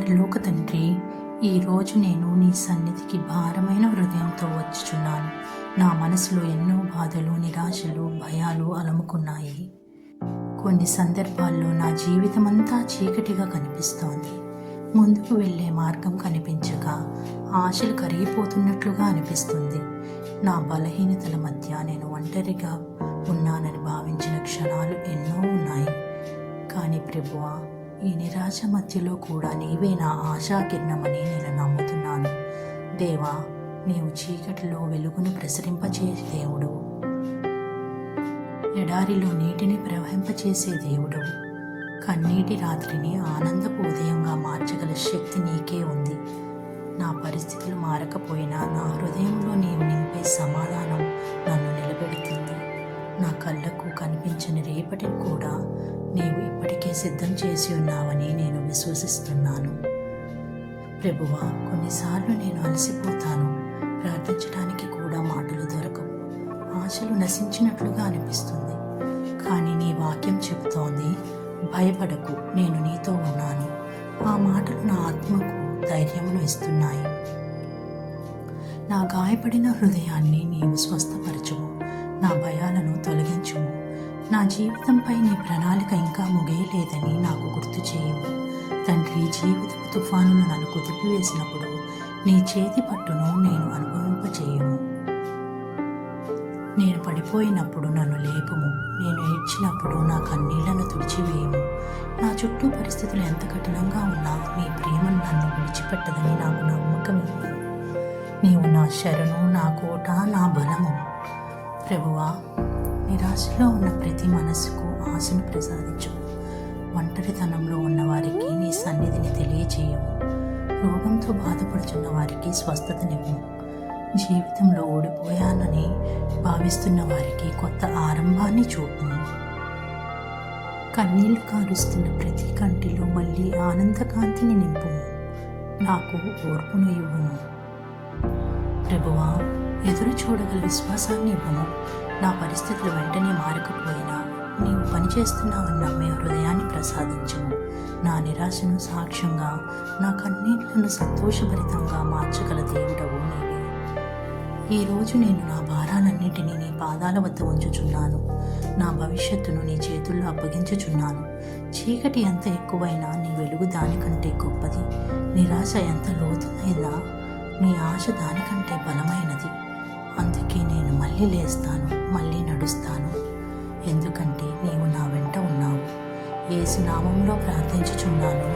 పరలోక తండ్రి, ఈరోజు నేను నీ సన్నిధికి భారమైన హృదయంతో వచ్చుచున్నాను. నా మనసులో ఎన్నో బాధలు, నిరాశలు, భయాలు అలముకున్నాయి. కొన్ని సందర్భాల్లో నా జీవితమంతా చీకటిగా కనిపిస్తోంది. ముందుకు వెళ్ళే మార్గం కనిపించక ఆశలు కరిగిపోతున్నట్లుగా అనిపిస్తుంది. నా బలహీనతల మధ్య నేను ఒంటరిగా ఉన్నానని భావించిన క్షణాలు ఎన్నో ఉన్నాయి. కానీ ప్రభువా, ఈ నిరాశ మధ్యలో కూడా నీవే నా ఆశాకిరణమని నేను నమ్ముతున్నాను. దేవా, నీవు చీకటిలో వెలుగును ప్రసరింపచేసే దేవుడు, ఎడారిలో నీటిని ప్రవహింపచేసే దేవుడు, కన్నీటి రాత్రిని ఆనందపు ఉదయంగా మార్చగల శక్తి నీకే ఉంది. నా పరిస్థితులు మారకపోయినా నా హృదయంలో నీవు నింపే సమాధానం నన్ను నిలబెడుతుంది. నా కళ్ళకు కనిపించని రేపటిని కూడా నీవు ఇప్పటికే సిద్ధం చేసి ఉన్నావని నేను విశ్వసిస్తున్నాను. ప్రభువా, కొన్నిసార్లు నేను అలసిపోతాను. ప్రార్థించడానికి కూడా మాటలు దొరకవు. ఆశలు నశించినట్లుగా అనిపిస్తుంది. కానీ నీ వాక్యం చెబుతోంది, భయపడకు, నేను నీతో ఉన్నాను. ఆ మాటలు నా ఆత్మకు ధైర్యమును ఇస్తున్నాయి. నా గాయపడిన హృదయాన్ని నీవు స్వస్థపరచుము. నా భయాలను తొలగించుము. నా జీవితంపై నీ ప్రణాళిక ఇంకా ముగియలేదని నాకు గుర్తు చేయము. తండ్రి, జీవితపు తుఫానును నన్ను కుదిపివేసినప్పుడు నీ చేతి పట్టును నేను అనుభవింపచేయము. నేను పడిపోయినప్పుడు నన్ను లేపుము. నేను ఏడ్చినప్పుడు నా కన్నీళ్లను తుడిచివేయము. నా చుట్టూ పరిస్థితులు ఎంత కఠినంగా ఉన్నా నీ ప్రేమను నన్ను విడిచిపెట్టదని నాకు నమ్మకం. నీవు నా శరణు, నా కోట, నా బలము. ప్రభువా, నిరాశలో ఉన్న ప్రతి మనసుకు ఆశను ప్రసాదించు. ఒంటరితనంలో ఉన్న వారికి నీ సన్నిధిని తెలియచేయము. రోగంతో బాధపడుతున్న వారికి స్వస్థతనివ్వు. జీవితంలో ఓడిపోయానని భావిస్తున్న వారికి కొత్త ఆరంభాన్ని చూపుము. కన్నీళ్లు కారుస్తున్న ప్రతి కంటిలో మళ్ళీ ఆనందకాంతిని నింపుము. నాకు ఓర్పును ఇవ్వము. ప్రభువా, ఎదురు చూడగల విశ్వాసాన్ని ఇవ్వము. నా పరిస్థితులు వెంటనే మారకపోయినా నీవు పనిచేస్తున్నావని నమ్మే హృదయాన్ని ప్రసాదించము. నా నిరాశను సాక్ష్యంగా, నా కన్నీళ్లను సంతోషభరితంగా మార్చగల దేవుడవు నీవే. ఈరోజు నేను నా భారాలన్నింటినీ నీ పాదాల వద్ద ఉంచుచున్నాను. నా భవిష్యత్తును నీ చేతుల్లో అప్పగించుచున్నాను. చీకటి ఎంత ఎక్కువైనా నీ వెలుగు దానికంటే గొప్పది. నిరాశ ఎంత లోతైనా నీ ఆశ దానికంటే బలమైనది. అందుకే నేను మళ్ళీ లేస్తాను, మళ్ళీ నడుస్తాను. ఎందుకంటే నీవు నా వెంట ఉన్నావు. యేసు నామములో ప్రార్థించుచున్నాను.